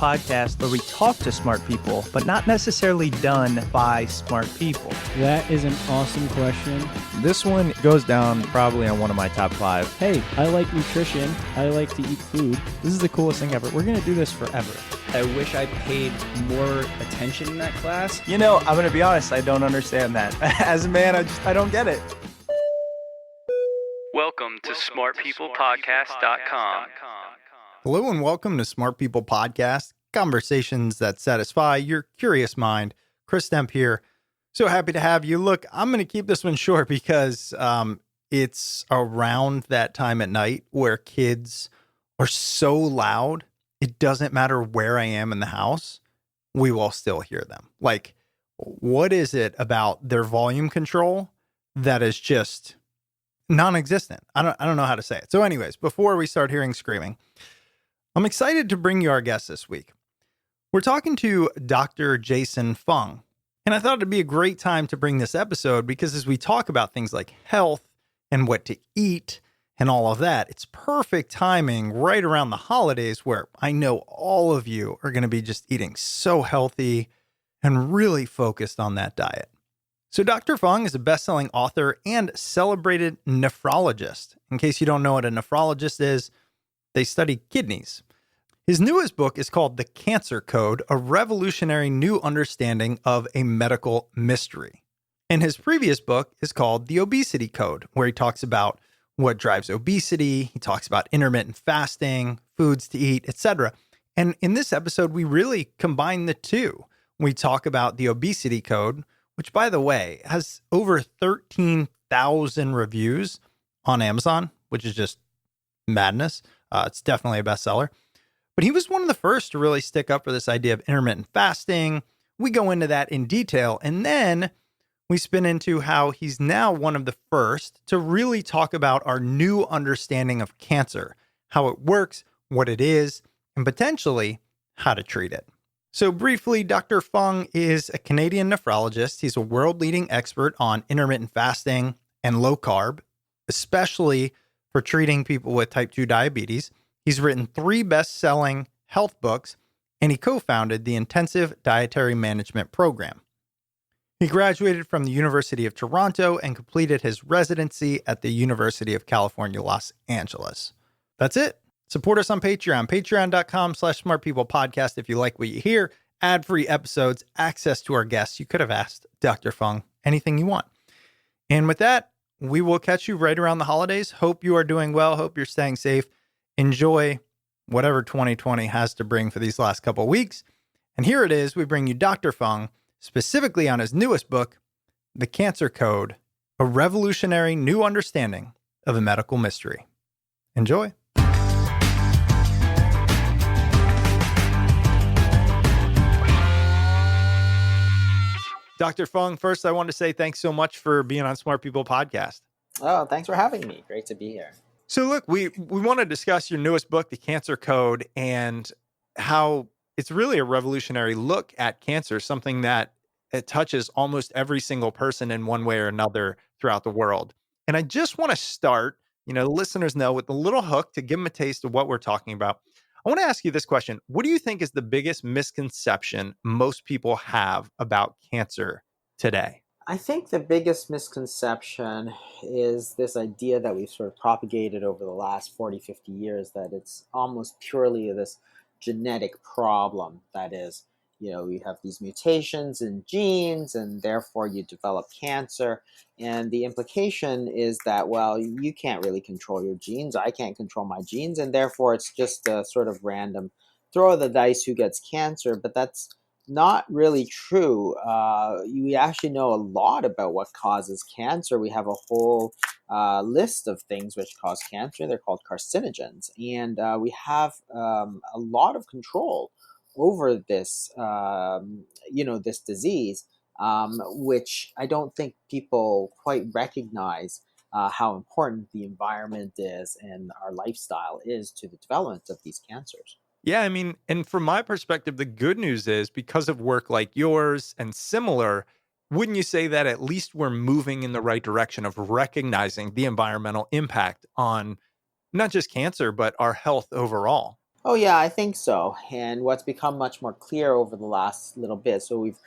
podcast where we talk to smart people, but not necessarily done by smart people? That is an awesome question. This one goes down probably on one of my top 5. Hey, I like nutrition. I like to eat food. This is the coolest thing ever. We're going to do this forever. I wish I paid more attention in that class. You know, I'm going to be honest, I don't understand that. As a man, I don't get it. Welcome to smartpeoplepodcast.com. Hello and welcome to Smart People Podcast, conversations that satisfy your curious mind. Chris Stemp here. So happy to have you. Look, I'm going to keep this one short because it's around that time at night where kids are so loud, it doesn't matter where I am in the house, we will still hear them. Like, what is it about their volume control that is just non-existent? I don't know how to say it. So anyways, before we start hearing screaming, I'm excited to bring you our guest this week. We're talking to Dr. Jason Fung, and I thought it'd be a great time to bring this episode because as we talk about things like health and what to eat and all of that, it's perfect timing right around the holidays where I know all of you are going to be just eating so healthy and really focused on that diet. So Dr. Fung is a best-selling author and celebrated nephrologist. In case you don't know what a nephrologist is, they study kidneys. His newest book is called The Cancer Code, a revolutionary new understanding of a medical mystery. And his previous book is called The Obesity Code, where he talks about what drives obesity. He talks about intermittent fasting, foods to eat, etc. And in this episode, we really combine the two. We talk about the Obesity Code, which, by the way, has over 13,000 reviews on Amazon, which is just madness. It's definitely a bestseller. But he was one of the first to really stick up for this idea of intermittent fasting. We go into that in detail, and then we spin into how he's now one of the first to really talk about our new understanding of cancer, how it works, what it is, and potentially how to treat it. So briefly, Dr. Fung is a Canadian nephrologist. He's a world-leading expert on intermittent fasting and low carb, especially for treating people with type 2 diabetes. He's written 3 best-selling health books, and he co-founded the Intensive Dietary Management Program. He graduated from the University of Toronto and completed his residency at the University of California, Los Angeles. That's it. Support us on Patreon, patreon.com/smartpeoplepodcast if you like what you hear, ad-free episodes, access to our guests. You could have asked Dr. Fung anything you want. And with that, we will catch you right around the holidays. Hope you are doing well. Hope you're staying safe. Enjoy whatever 2020 has to bring for these last couple of weeks. And here it is. We bring you Dr. Fung, specifically on his newest book, The Cancer Code, a revolutionary new understanding of a medical mystery. Enjoy. Dr. Fung, first, I want to say thanks so much for being on Smart People Podcast. Oh, thanks for having me. Great to be here. So look, we want to discuss your newest book, The Cancer Code, and how it's really a revolutionary look at cancer, something that it touches almost every single person in one way or another throughout the world. And I just want to start, the listeners know, with a little hook to give them a taste of what we're talking about. I want to ask you this question. What do you think is the biggest misconception most people have about cancer today? I think the biggest misconception is this idea that we've sort of propagated over the last 40, 50 years, that it's almost purely this genetic problem. That is, you have these mutations in genes and therefore you develop cancer. And the implication is that, well, you can't really control your genes. I can't control my genes. And therefore it's just a sort of random throw of the dice who gets cancer. But that's not really true. We actually know a lot about what causes cancer. We have a whole list of things which cause cancer. They're called carcinogens. And we have a lot of control over this, this disease, which I don't think people quite recognize how important the environment is and our lifestyle is to the development of these cancers. Yeah, and from my perspective, the good news is because of work like yours and similar, wouldn't you say that at least we're moving in the right direction of recognizing the environmental impact on not just cancer, but our health overall? Oh yeah, I think so. And what's become much more clear over the last little bit, so we've,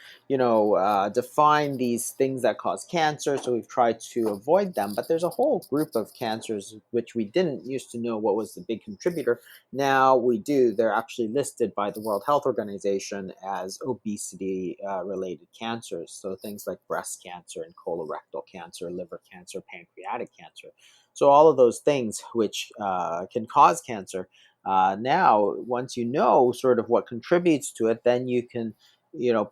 defined these things that cause cancer, so we've tried to avoid them. But there's a whole group of cancers which we didn't used to know what was the big contributor. Now we do. They're actually listed by the World Health Organization as obesity related cancers. So things like breast cancer and colorectal cancer, liver cancer, pancreatic cancer. So all of those things which can cause cancer now, once you know sort of what contributes to it, then you can,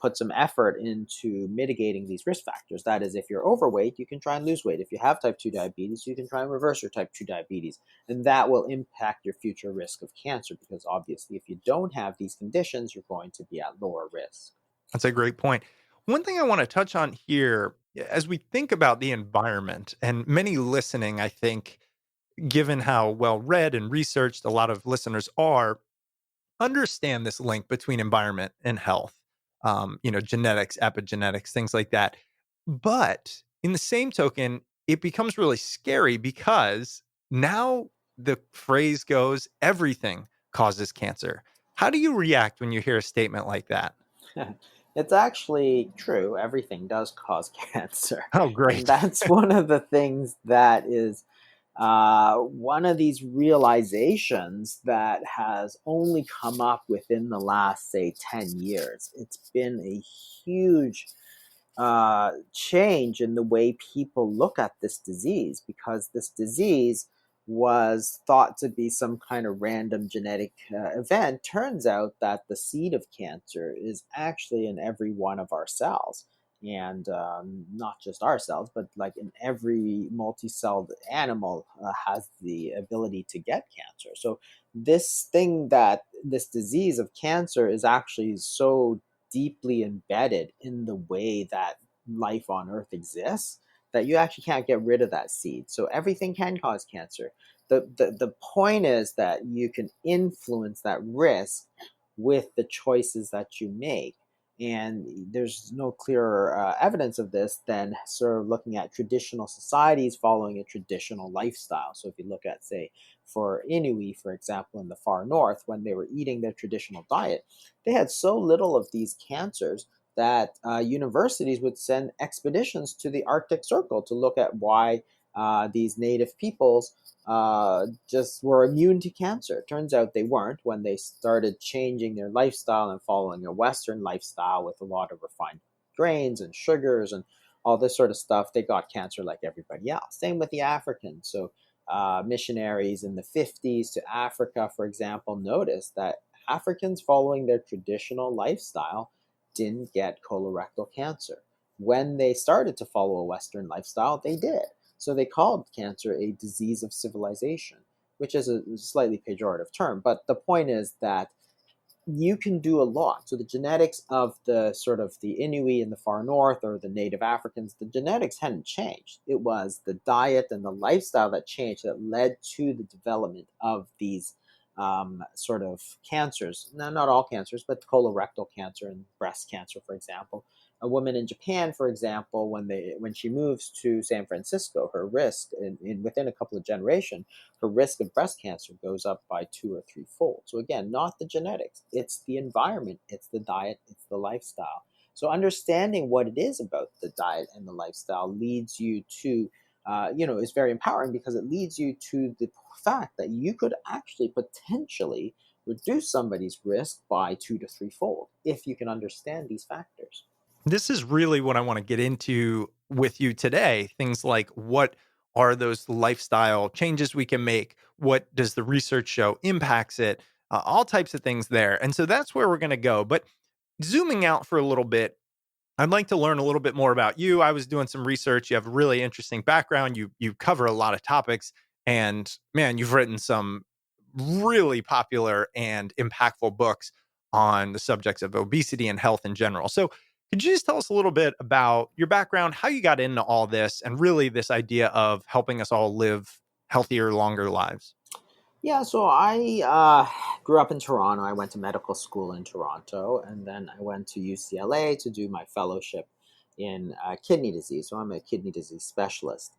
put some effort into mitigating these risk factors. That is, if you're overweight, you can try and lose weight. If you have type 2 diabetes, you can try and reverse your type 2 diabetes. And that will impact your future risk of cancer because obviously, if you don't have these conditions, you're going to be at lower risk. That's a great point. One thing I want to touch on here, as we think about the environment, and many listening, I think, given how well read and researched a lot of listeners are, understand this link between environment and health, genetics, epigenetics, things like that. But in the same token, it becomes really scary because now the phrase goes, everything causes cancer. How do you react when you hear a statement like that? It's actually true. Everything does cause cancer. Oh, And great. that's one of the things that is one of these realizations that has only come up within the last, say, 10 years. It's been a huge change in the way people look at this disease because this disease was thought to be some kind of random genetic event. Turns out that the seed of cancer is actually in every one of our cells. And not just our cells, but like in every multi-celled animal has the ability to get cancer. So this disease of cancer is actually so deeply embedded in the way that life on Earth exists that you actually can't get rid of that seed. So everything can cause cancer. The point is that you can influence that risk with the choices that you make. And there's no clearer evidence of this than sort of looking at traditional societies following a traditional lifestyle. So if you look at, say, for Inuit, for example, in the far north, when they were eating their traditional diet, they had so little of these cancers that universities would send expeditions to the Arctic Circle to look at why these native peoples just were immune to cancer. Turns out they weren't when they started changing their lifestyle and following a Western lifestyle with a lot of refined grains and sugars and all this sort of stuff. They got cancer like everybody else. Same with the Africans. So missionaries in the 50s to Africa, for example, noticed that Africans following their traditional lifestyle didn't get colorectal cancer. When they started to follow a Western lifestyle, they did. So they called cancer a disease of civilization, which is a slightly pejorative term. But the point is that you can do a lot. So the genetics of the sort of the Inuit in the far north or the native Africans, the genetics hadn't changed. It was the diet and the lifestyle that changed that led to the development of these sort of cancers. Now, not all cancers, but colorectal cancer and breast cancer, for example. A woman in Japan, for example, when she moves to San Francisco, her risk within a couple of generations, her risk of breast cancer goes up by 2 or 3 fold. So again, not the genetics, it's the environment, it's the diet, it's the lifestyle. So understanding what it is about the diet and the lifestyle leads you to, is very empowering because it leads you to the fact that you could actually potentially reduce somebody's risk by 2 to 3 fold if you can understand these factors. This is really what I want to get into with you today. Things like what are those lifestyle changes we can make? What does the research show impacts it? All types of things there. And so that's where we're going to go. But zooming out for a little bit, I'd like to learn a little bit more about you. I was doing some research. You have a really interesting background. You cover a lot of topics, and man, you've written some really popular and impactful books on the subjects of obesity and health in general. So, could you just tell us a little bit about your background, how you got into all this, and really this idea of helping us all live healthier, longer lives? Yeah, so I grew up in Toronto. I went to medical school in Toronto, and then I went to UCLA to do my fellowship in kidney disease. So I'm a kidney disease specialist.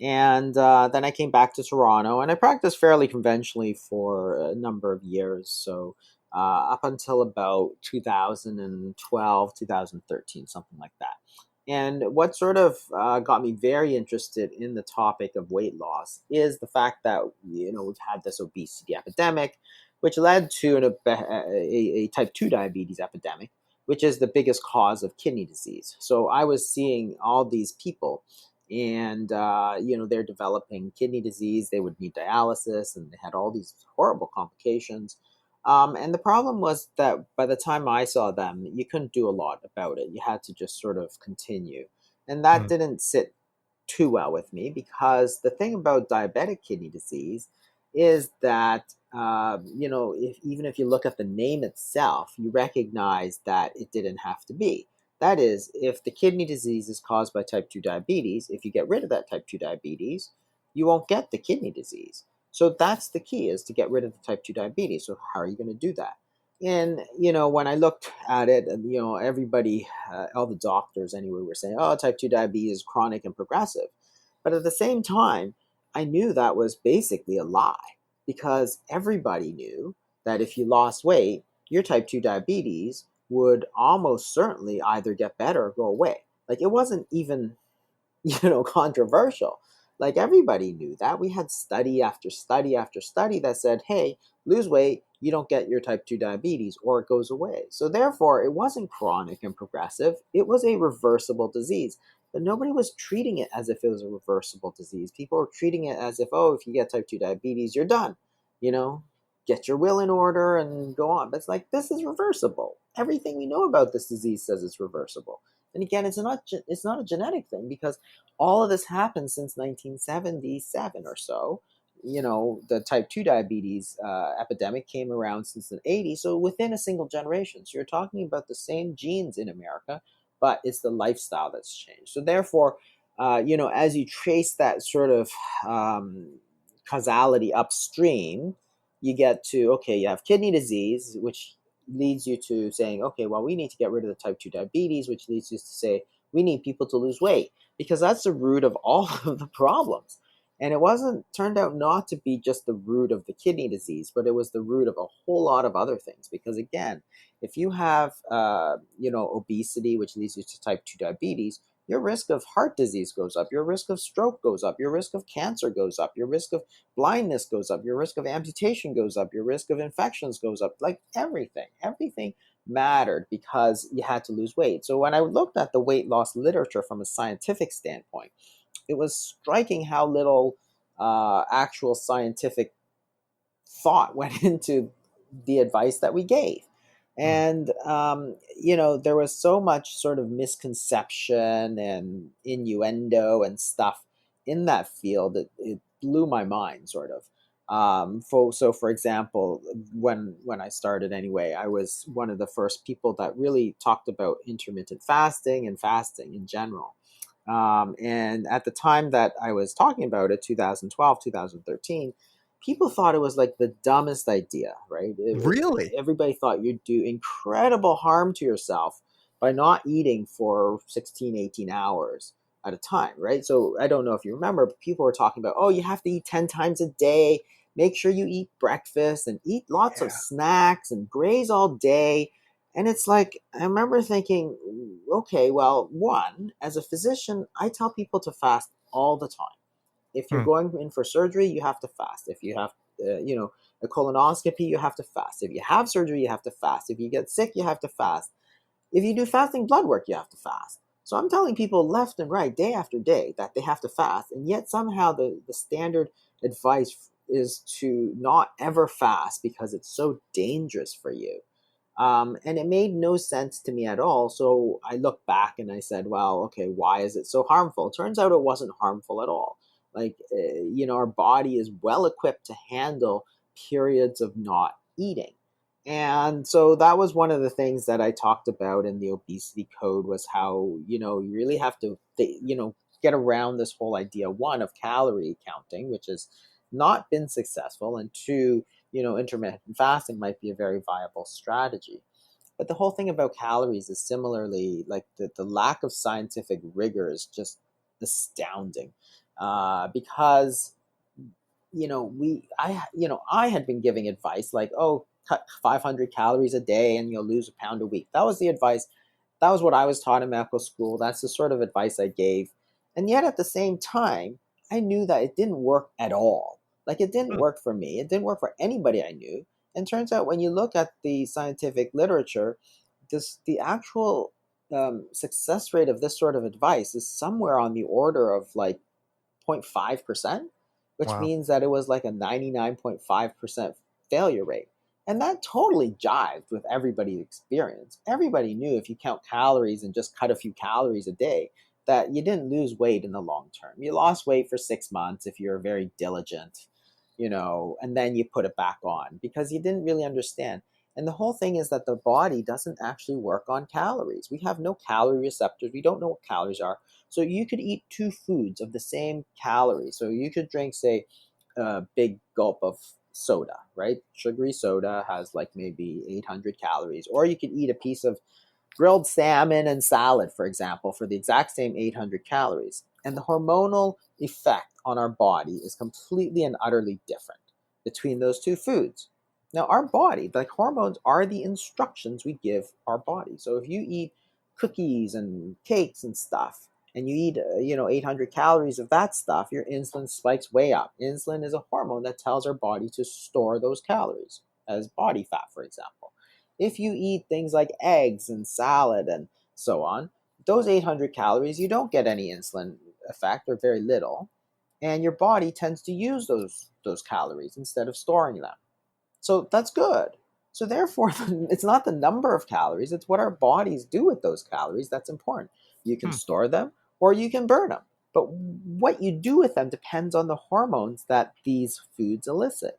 And then I came back to Toronto, and I practiced fairly conventionally for a number of years. So up until about 2012, 2013, something like that. And what sort of got me very interested in the topic of weight loss is the fact that we've had this obesity epidemic, which led to a type 2 diabetes epidemic, which is the biggest cause of kidney disease. So I was seeing all these people, and they're developing kidney disease. They would need dialysis, and they had all these horrible complications. And the problem was that by the time I saw them, you couldn't do a lot about it. You had to just sort of continue. And that Mm. didn't sit too well with me, because the thing about diabetic kidney disease is that, even if you look at the name itself, you recognize that it didn't have to be. That is, if the kidney disease is caused by type 2 diabetes, if you get rid of that type 2 diabetes, you won't get the kidney disease. So that's the key, is to get rid of the type 2 diabetes. So how are you going to do that? And, when I looked at it, everybody, all the doctors anyway, were saying, oh, type 2 diabetes is chronic and progressive. But at the same time, I knew that was basically a lie, because everybody knew that if you lost weight, your type 2 diabetes would almost certainly either get better or go away. Like, it wasn't even controversial. Like, everybody knew that. We had study after study after study that said, hey, lose weight, you don't get your type 2 diabetes, or it goes away. So therefore, it wasn't chronic and progressive. It was a reversible disease. But nobody was treating it as if it was a reversible disease. People were treating it as if, oh, if you get type 2 diabetes, you're done. You know, get your will in order and go on. But it's like, this is reversible. Everything we know about this disease says it's reversible. And again, it's not a genetic thing, because all of this happened since 1977 or so. The type 2 diabetes epidemic came around since the 80s, so within a single generation. So you're talking about the same genes in America, but it's the lifestyle that's changed. So therefore, as you trace that sort of causality upstream, you get to, okay, you have kidney disease, which leads you to saying, okay, well, we need to get rid of the type 2 diabetes, which leads you to say, we need people to lose weight, because that's the root of all of the problems. And it turned out not to be just the root of the kidney disease, but it was the root of a whole lot of other things. Because again, if you have, obesity, which leads you to type 2 diabetes, your risk of heart disease goes up, your risk of stroke goes up, your risk of cancer goes up, your risk of blindness goes up, your risk of amputation goes up, your risk of infections goes up. Like, everything mattered, because you had to lose weight. So when I looked at the weight loss literature from a scientific standpoint, it was striking how little actual scientific thought went into the advice that we gave. Mm. And, there was so much sort of misconception and innuendo and stuff in that field that it blew my mind, sort of. For example, when I started anyway, I was one of the first people that really talked about intermittent fasting and fasting in general. And at the time that I was talking about it, 2012, 2013, people thought it was like the dumbest idea, right? Really? Everybody thought you'd do incredible harm to yourself by not eating for 16, 18 hours at a time, right? So I don't know if you remember, but people were talking about, oh, you have to eat 10 times a day. Make sure you eat breakfast and eat lots of Yeah. snacks and graze all day. And it's like, I remember thinking, okay, well, one, as a physician, I tell people to fast all the time. If you're Hmm. going in for surgery, you have to fast. If you have, a colonoscopy, you have to fast. If you have surgery, you have to fast. If you get sick, you have to fast. If you do fasting blood work, you have to fast. So I'm telling people left and right, day after day, that they have to fast. And yet somehow the standard advice is to not ever fast, because it's so dangerous for you. And it made no sense to me at all. So I looked back and I said, well, okay, why is it so harmful? It turns out it wasn't harmful at all. Like, our body is well equipped to handle periods of not eating. And so that was one of the things that I talked about in the obesity code, was how, you really have to, get around this whole idea, one, of calorie counting, which has not been successful, and two, intermittent fasting might be a very viable strategy. But the whole thing about calories is similarly, like, the lack of scientific rigor is just astounding. because I had been giving advice like, oh, cut 500 calories a day and you'll lose a pound a week. That was the advice. That was what I was taught in medical school. That's the sort of advice I gave. And yet at the same time, I knew that it didn't work at all. Like, it didn't work for me. It didn't work for anybody I knew. And turns out when you look at the scientific literature, the actual success rate of this sort of advice is somewhere on the order of like 0.5%, which Wow. means that it was like a 99.5% failure rate. And that totally jived with everybody's experience. Everybody knew if you count calories and just cut a few calories a day, that you didn't lose weight in the long term. You lost weight for 6 months if you're very diligent, and then you put it back on because you didn't really understand. And the whole thing is that the body doesn't actually work on calories. We have no calorie receptors. We don't know what calories are. So you could eat two foods of the same calories. So you could drink, say, a big gulp of soda, right? Sugary soda has like maybe 800 calories. Or you could eat a piece of grilled salmon and salad, for example, for the exact same 800 calories. And the hormonal effect on our body is completely and utterly different between those two foods. Now, our body, like hormones, are the instructions we give our body. So if you eat cookies and cakes and stuff, and you eat, 800 calories of that stuff, your insulin spikes way up. Insulin is a hormone that tells our body to store those calories as body fat, for example. If you eat things like eggs and salad and so on, those 800 calories, you don't get any insulin effect or very little, and your body tends to use those calories instead of storing them. So that's good. So therefore, it's not the number of calories, it's what our bodies do with those calories that's important. You can store them or you can burn them. But what you do with them depends on the hormones that these foods elicit.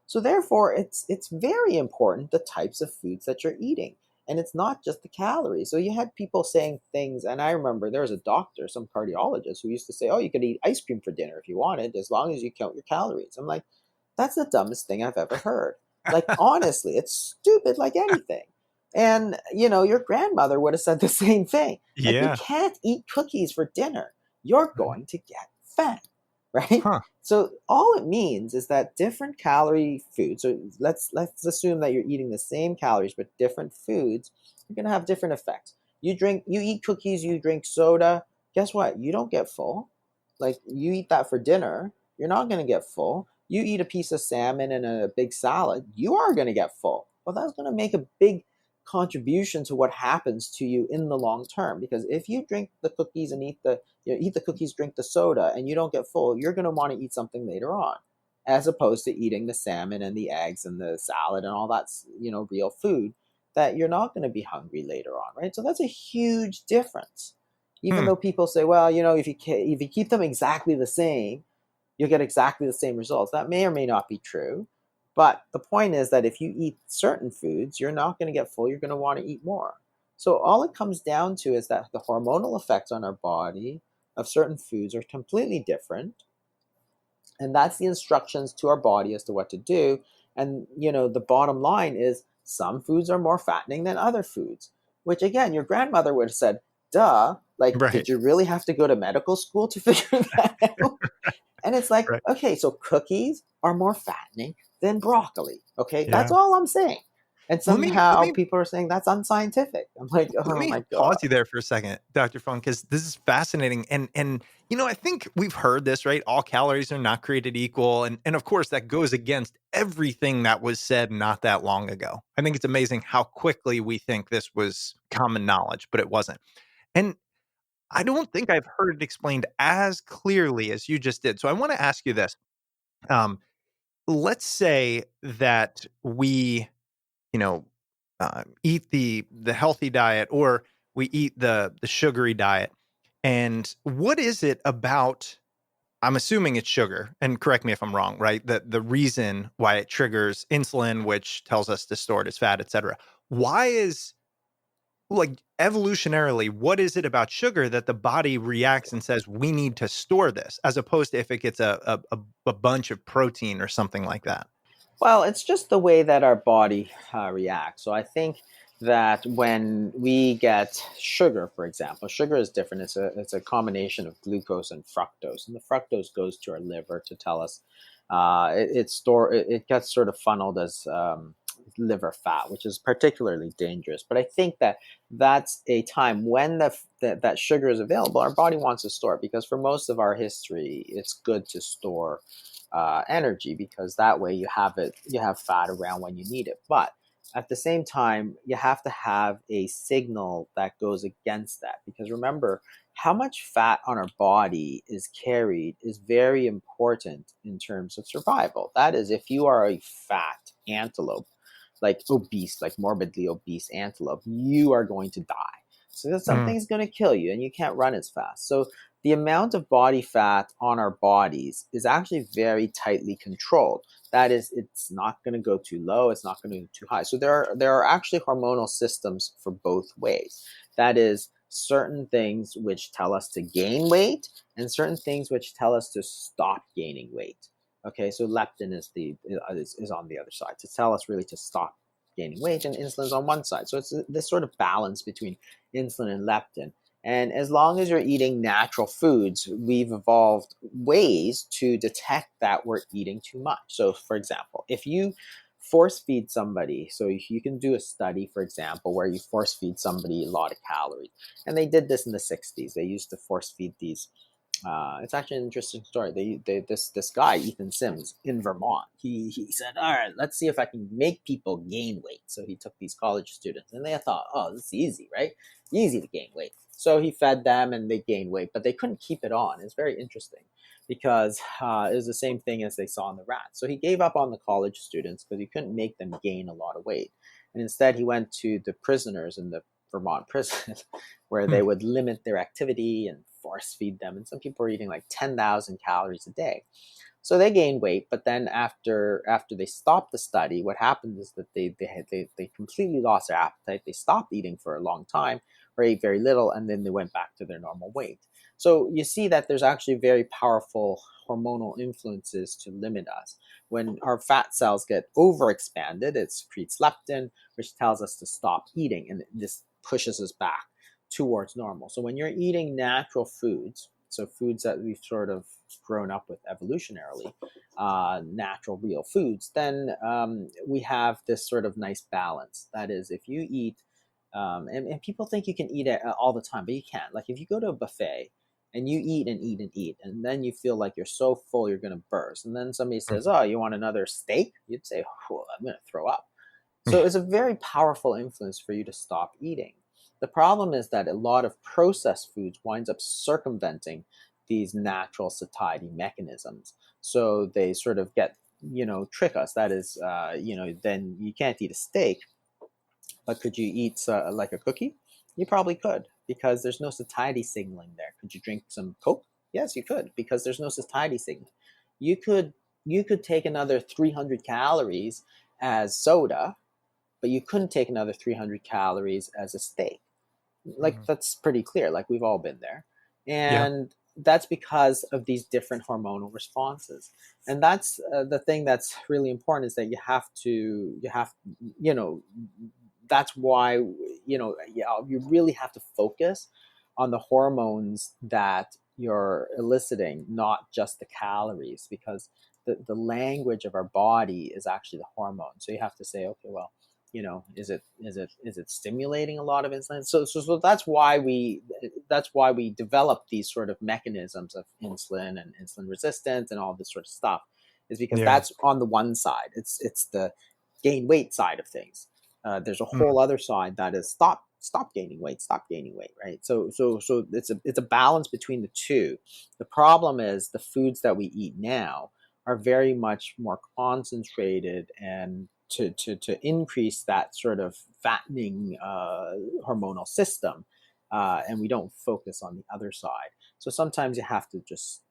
So therefore, it's very important the types of foods that you're eating. And it's not just the calories. So you had people saying things, and I remember there was a doctor, some cardiologist, who used to say, oh, you could eat ice cream for dinner if you wanted, as long as you count your calories. I'm like, that's the dumbest thing I've ever heard. Like, honestly, it's stupid like anything. And, your grandmother would have said the same thing. Like, you Yeah. can't eat cookies for dinner. You're going to get fat, right? Huh. So all it means is that different calorie foods, so let's assume that you're eating the same calories, but different foods, you're going to have different effects. You eat cookies, you drink soda, guess what? You don't get full. Like, you eat that for dinner, you're not going to get full. You eat a piece of salmon and a big salad, you are going to get full. Well, that's going to make a big contribution to what happens to you in the long term. Because if you drink the cookies and eat the cookies, drink the soda, and you don't get full, you're going to want to eat something later on, as opposed to eating the salmon and the eggs and the salad and all that, real food, that you're not going to be hungry later on, right? So that's a huge difference. Even though people say, well, if you keep them exactly the same, you'll get exactly the same results. That may or may not be true. But the point is that if you eat certain foods, you're not going to get full. You're going to want to eat more. So all it comes down to is that the hormonal effects on our body of certain foods are completely different. And that's the instructions to our body as to what to do. And, the bottom line is some foods are more fattening than other foods, which, again, your grandmother would have said, duh, like, Right. did you really have to go to medical school to figure that out? And it's like, Right. okay, so cookies are more fattening than broccoli. Okay, Yeah. that's all I'm saying. And Let me- somehow people are saying that's unscientific. I'm like, Let oh me my pause God. you there for a second, Dr. Fung, because this is fascinating. And I think we've heard this, right? All calories are not created equal. And of course, that goes against everything that was said not that long ago. I think it's amazing how quickly we think this was common knowledge, but it wasn't. And I don't think I've heard it explained as clearly as you just did. So I want to ask you this. Um, let's say that we you know, eat the healthy diet or we eat the sugary diet. And what is it about? I'm assuming it's sugar, and correct me if I'm wrong, right? The reason why it triggers insulin, which tells us to store it as fat, et cetera. Why is like evolutionarily, what is it about sugar that the body reacts and says we need to store this, as opposed to if it gets a bunch of protein or something like that? Well, it's just the way that our body reacts. So I think that when we get sugar, for example, sugar is different. It's a combination of glucose and fructose, and the fructose goes to our liver to tell us it gets sort of funneled as liver fat, which is particularly dangerous. But I think that that's a time when that sugar is available. Our body wants to store it because for most of our history, it's good to store energy because that way you have fat around when you need it. But at the same time, you have to have a signal that goes against that because remember, how much fat on our body is carried is very important in terms of survival. That is, if you are a fat antelope, like obese, like morbidly obese antelope, you are going to die. So something's going to kill you and you can't run as fast. So the amount of body fat on our bodies is actually very tightly controlled. That is, it's not going to go too low, it's not going to go too high. So there are actually hormonal systems for both ways. That is, certain things which tell us to gain weight and certain things which tell us to stop gaining weight. Okay, so leptin is on the other side to tell us really to stop gaining weight, and insulin is on one side. So it's this sort of balance between insulin and leptin. And as long as you're eating natural foods, we've evolved ways to detect that we're eating too much. So, for example, if you force feed somebody, so you can do a study, for example, where you force feed somebody a lot of calories. And they did this in the 60s. They used to force feed these. It's actually an interesting story. This guy, Ethan Sims, in Vermont, he said, all right, let's see if I can make people gain weight. So he took these college students and they thought, oh, this is easy, right? Easy to gain weight. So he fed them and they gained weight, but they couldn't keep it on. It's very interesting because it was the same thing as they saw in the rats. So he gave up on the college students because he couldn't make them gain a lot of weight. And instead he went to the prisoners in the Vermont prison where they would limit their activity and force feed them. And some people were eating like 10,000 calories a day. So they gained weight, but then after they stopped the study, what happened is that they completely lost their appetite. They stopped eating for a long time or ate very little, and then they went back to their normal weight. So you see that there's actually very powerful hormonal influences to limit us. When our fat cells get overexpanded, it secretes leptin, which tells us to stop eating, and this pushes us back towards normal. So when you're eating natural foods, so foods that we've sort of grown up with evolutionarily, natural, real foods, then we have this sort of nice balance. That is, if you eat, and people think you can eat it all the time, but you can't. Like if you go to a buffet and you eat and eat and eat, and then you feel like you're so full you're going to burst, and then somebody says, oh, you want another steak? You'd say, oh, I'm going to throw up. So it's a very powerful influence for you to stop eating. The problem is that a lot of processed foods winds up circumventing these natural satiety mechanisms. So they sort of get, trick us. That is, then you can't eat a steak, but could you eat like a cookie? You probably could because there's no satiety signaling there. Could you drink some Coke? Yes, you could because there's no satiety signal. You could take another 300 calories as soda, but you couldn't take another 300 calories as a steak. Like that's pretty clear. Like we've all been there. And that's because of these different hormonal responses. And that's the thing that's really important is that that's why, you really have to focus on the hormones that you're eliciting, not just the calories, because the language of our body is actually the hormone. So you have to say, okay, well, is it stimulating a lot of insulin? So that's why we develop these sort of mechanisms of insulin and insulin resistance and all this sort of stuff, is because that's on the one side. It's the gain weight side of things. There's a whole other side that is stop gaining weight, right? So it's a balance between the two. The problem is the foods that we eat now are very much more concentrated and to increase that sort of fattening hormonal system, and we don't focus on the other side. So sometimes you have to just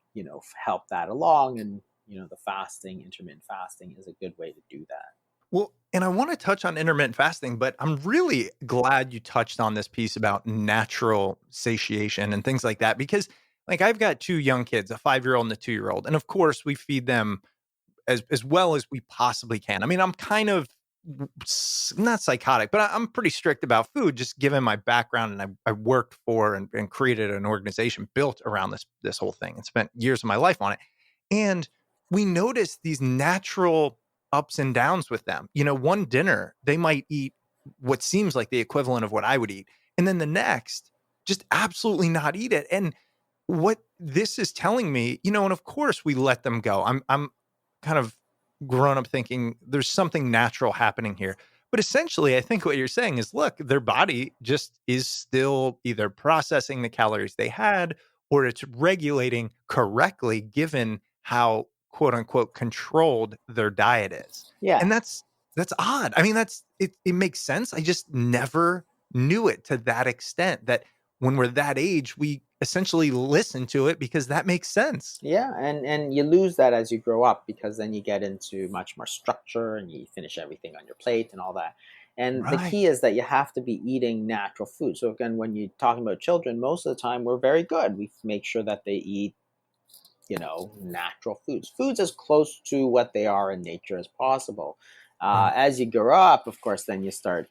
help that along, and the intermittent fasting is a good way to do that. Well, and I want to touch on intermittent fasting, but I'm really glad you touched on this piece about natural satiation and things like that, because like I've got two young kids, a 5-year-old and a 2-year-old. And of course we feed them as well as we possibly can. I mean, I'm kind of not psychotic, but I'm pretty strict about food, just given my background. And I worked for and created an organization built around this whole thing and spent years of my life on it. And we noticed these natural ups and downs with them. One dinner, they might eat what seems like the equivalent of what I would eat. And then the next, just absolutely not eat it. And what this is telling me, and of course we let them go. I'm kind of grown up thinking there's something natural happening here. But essentially, I think what you're saying is, look, their body just is still either processing the calories they had, or it's regulating correctly given how quote unquote controlled their diet is. Yeah. And that's odd. I mean, it makes sense. I just never knew it to that extent, that when we're that age, we essentially listen to it because that makes sense. Yeah, and you lose that as you grow up, because then you get into much more structure and you finish everything on your plate and all that. And the Right. key is that you have to be eating natural food. So again, when you're talking about children, most of the time we're very good. We make sure that they eat, natural foods as close to what they are in nature as possible. Right. As you grow up, of course, then you start,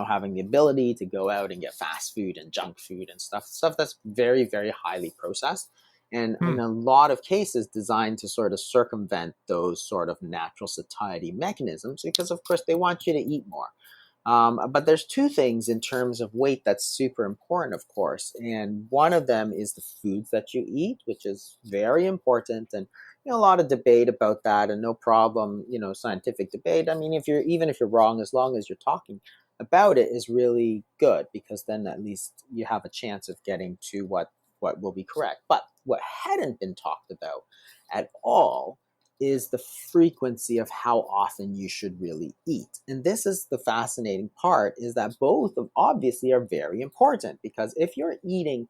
having the ability to go out and get fast food and junk food and stuff that's very, very highly processed. And Hmm. in a lot of cases, designed to sort of circumvent those sort of natural satiety mechanisms, because, of course, they want you to eat more. But there's two things in terms of weight that's super important, of course. And one of them is the foods that you eat, which is very important. And a lot of debate about that, and no problem, scientific debate. I mean, even if you're wrong, as long as you're talking about it, is really good, because then at least you have a chance of getting to what will be correct. But what hadn't been talked about at all is the frequency of how often you should really eat. And this is the fascinating part, is that both of obviously are very important, because if you're eating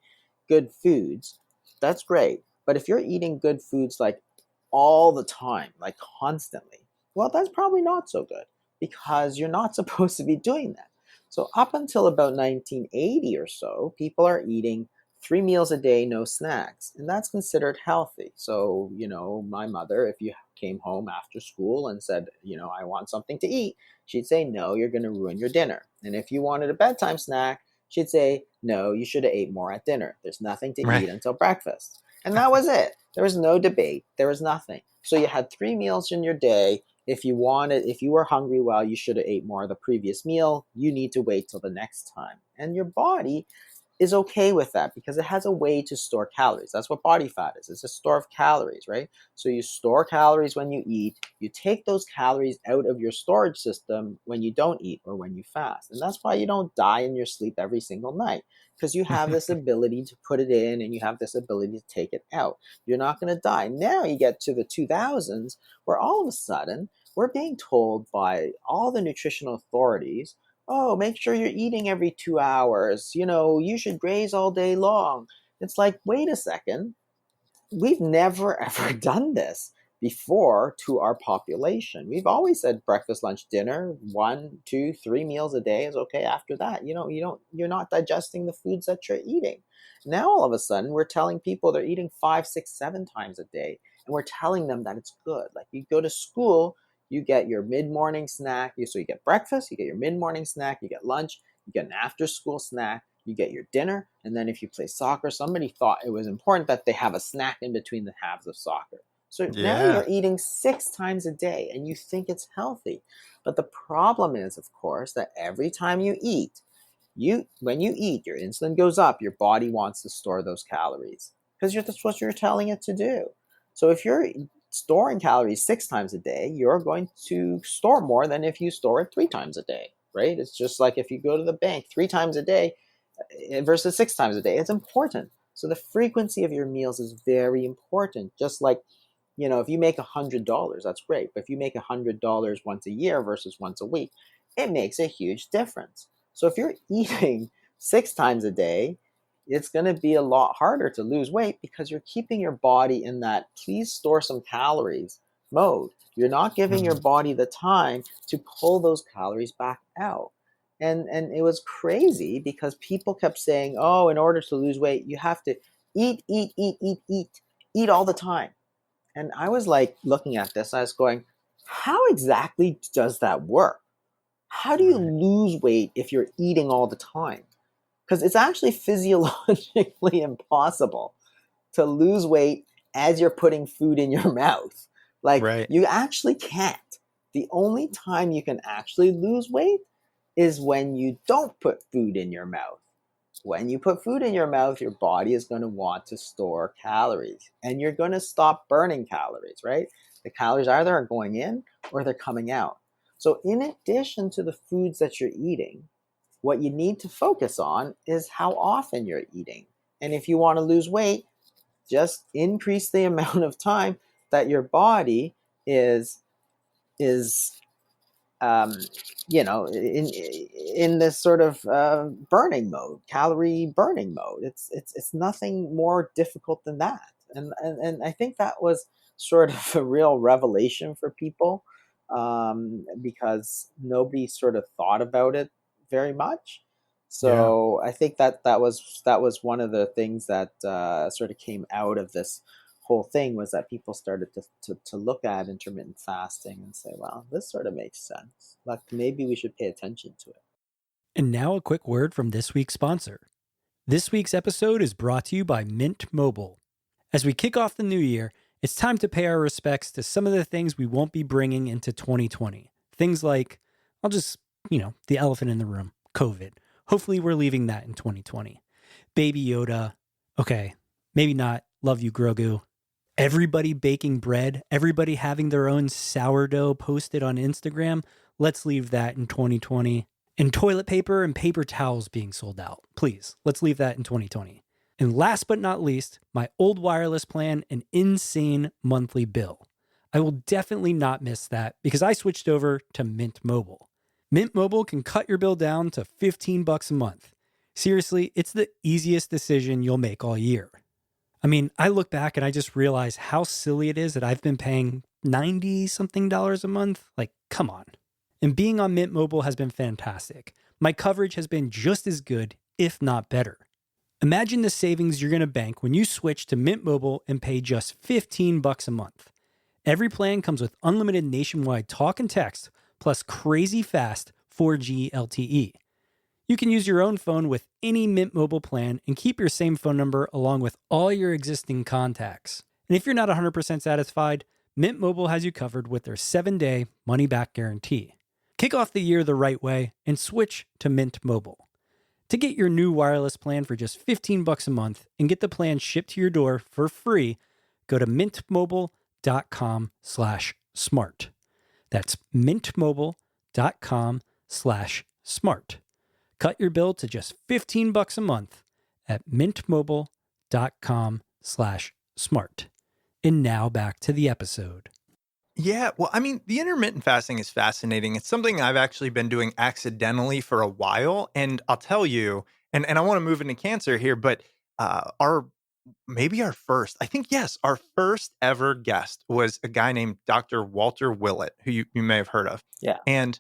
good foods, that's great. But if you're eating good foods like all the time, like constantly, well, that's probably not so good, because you're not supposed to be doing that. So up until about 1980 or so, people are eating 3 meals a day, no snacks. And that's considered healthy. So, my mother, if you came home after school and said, I want something to eat, she'd say, no, you're going to ruin your dinner. And if you wanted a bedtime snack, she'd say, no, you should have ate more at dinner. There's nothing to Right. eat until breakfast. And that was it. There was no debate. There was nothing. So you had 3 meals in your day. If you were hungry, well, you should have ate more of the previous meal. You need to wait till the next time. And your body is okay with that, because it has a way to store calories. That's what body fat is. It's a store of calories, right? So you store calories when you eat. You take those calories out of your storage system when you don't eat or when you fast. And that's why you don't die in your sleep every single night, because you have this ability to put it in and you have this ability to take it out. You're not going to die. Now you get to the 2000s, where all of a sudden we're being told by all the nutritional authorities, oh, make sure you're eating every 2 hours. You should graze all day long. It's like, wait a second. We've never ever done this before to our population. We've always said breakfast, lunch, dinner, 1, 2, 3 meals a day is okay. After that, you're not digesting the foods that you're eating. Now all of a sudden we're telling people they're eating 5, 6, 7 times a day, and we're telling them that it's good. Like, you go to school, you get your mid-morning snack. So you get breakfast, you get your mid-morning snack, you get lunch, you get an after-school snack, you get your dinner, and then if you play soccer, somebody thought it was important that they have a snack in between the halves of soccer. So now Yeah. you're eating 6 times a day, and you think it's healthy. But the problem is, of course, that every time you eat, when you eat, your insulin goes up. Your body wants to store those calories, because that's what you're telling it to do. So if you're storing calories 6 times a day, you're going to store more than if you store it 3 times a day, right? It's just like if you go to the bank 3 times a day versus 6 times a day. It's important. So the frequency of your meals is very important. Just like, if you make $100, that's great. But if you make $100 once a year versus once a week, it makes a huge difference. So if you're eating 6 times a day, it's going to be a lot harder to lose weight, because you're keeping your body in that please store some calories mode. You're not giving your body the time to pull those calories back out. And it was crazy, because people kept saying, oh, in order to lose weight, you have to eat all the time. And I was like looking at this, I was going, how exactly does that work? how do you Right. lose weight if you're eating all the time? Because it's actually physiologically impossible to lose weight as you're putting food in your mouth. Like, Right. you actually can't. The only time you can actually lose weight is when you don't put food in your mouth. When you put food in your mouth, your body is going to want to store calories, and you're going to stop burning calories, right? The calories either are going in or they're coming out. So in addition to the foods that you're eating, what you need to focus on is how often you're eating. And if you want to lose weight, just increase the amount of time that your body is in this sort of burning mode, calorie burning mode. It's nothing more difficult than that. And I think that was sort of a real revelation for people, because nobody sort of thought about it very much. Yeah. So I think that was one of the things that sort of came out of this whole thing, was that people started to look at intermittent fasting and say, well, this sort of makes sense. Like, maybe we should pay attention to it. And now a quick word from this week's sponsor. This week's episode is brought to you by Mint Mobile. As we kick off the new year, it's time to pay our respects to some of the things we won't be bringing into 2020. Things like, the elephant in the room, COVID. Hopefully we're leaving that in 2020. Baby Yoda. Okay, maybe not. Love you, Grogu. Everybody baking bread, everybody having their own sourdough posted on Instagram. Let's leave that in 2020. And toilet paper and paper towels being sold out. Please, let's leave that in 2020. And last but not least, my old wireless plan, an insane monthly bill. I will definitely not miss that because I switched over to Mint Mobile. Mint Mobile can cut your bill down to $15 a month. Seriously, it's the easiest decision you'll make all year. I mean, I look back and I just realize how silly it is that I've been paying $90-something a month. Like, come on. And being on Mint Mobile has been fantastic. My coverage has been just as good, if not better. Imagine the savings you're going to bank when you switch to Mint Mobile and pay just $15 a month. Every plan comes with unlimited nationwide talk and text, plus crazy fast 4G LTE. You can use your own phone with any Mint Mobile plan and keep your same phone number along with all your existing contacts. And if you're not 100% satisfied, Mint Mobile has you covered with their 7-day money-back guarantee. Kick off the year the right way and switch to Mint Mobile. To get your new wireless plan for just $15 a month and get the plan shipped to your door for free, go to mintmobile.com/smart. That's mintmobile.com/smart. Cut your bill to just $15 a month at mintmobile.com/smart. And now back to the episode. Yeah, well, I mean, the intermittent fasting is fascinating. It's something I've actually been doing accidentally for a while. And I'll tell you, and I want to move into cancer here, but our first, I think, yes, our first ever guest was a guy named Dr. Walter Willett, who you may have heard of. Yeah. And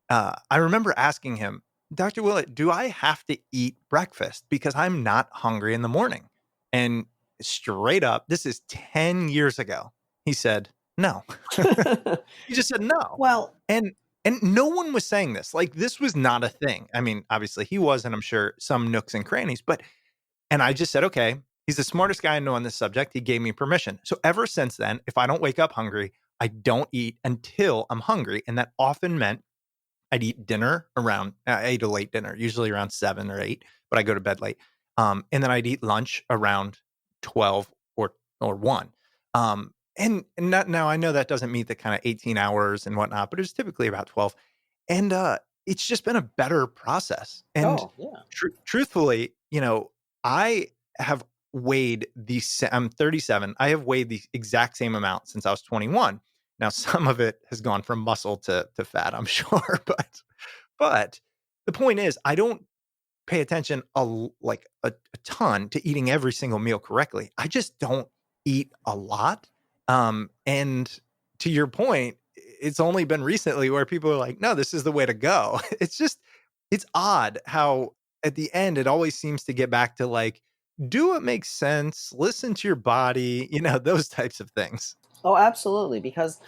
I remember asking him, Dr. Willett, do I have to eat breakfast because I'm not hungry in the morning? And straight up, this is 10 years ago, he said, no. He just said no. Well, And no one was saying this. Like, this was not a thing. I mean, obviously he was, and I'm sure some nooks and crannies, and I just said, okay, he's the smartest guy I know on this subject. He gave me permission. So ever since then, if I don't wake up hungry, I don't eat until I'm hungry. And that often meant I'd eat dinner around, I ate a late dinner, usually around 7 or 8, but I go to bed late. And then I'd eat lunch around 12 or 1. And now I know that doesn't meet the kind of 18 hours and whatnot, but it was typically about 12. And it's just been a better process. And yeah. truthfully, I have weighed I'm 37. I have weighed the exact same amount since I was 21. Now, some of it has gone from muscle to fat, I'm sure. But the point is, I don't pay attention a ton to eating every single meal correctly. I just don't eat a lot. And to your point, it's only been recently where people are like, no, this is the way to go. It's odd how at the end, it always seems to get back to like, do what makes sense, listen to your body, those types of things. Oh, absolutely. Because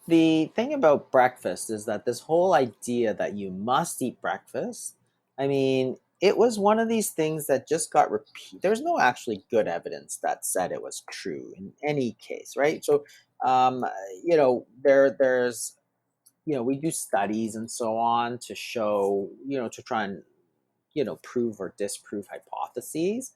the thing about breakfast is that this whole idea that you must eat breakfast, I mean, it was one of these things that just got repeated. There's no actually good evidence that said it was true in any case, right? So, um, there's we do studies and so on to show, to try and prove or disprove hypotheses.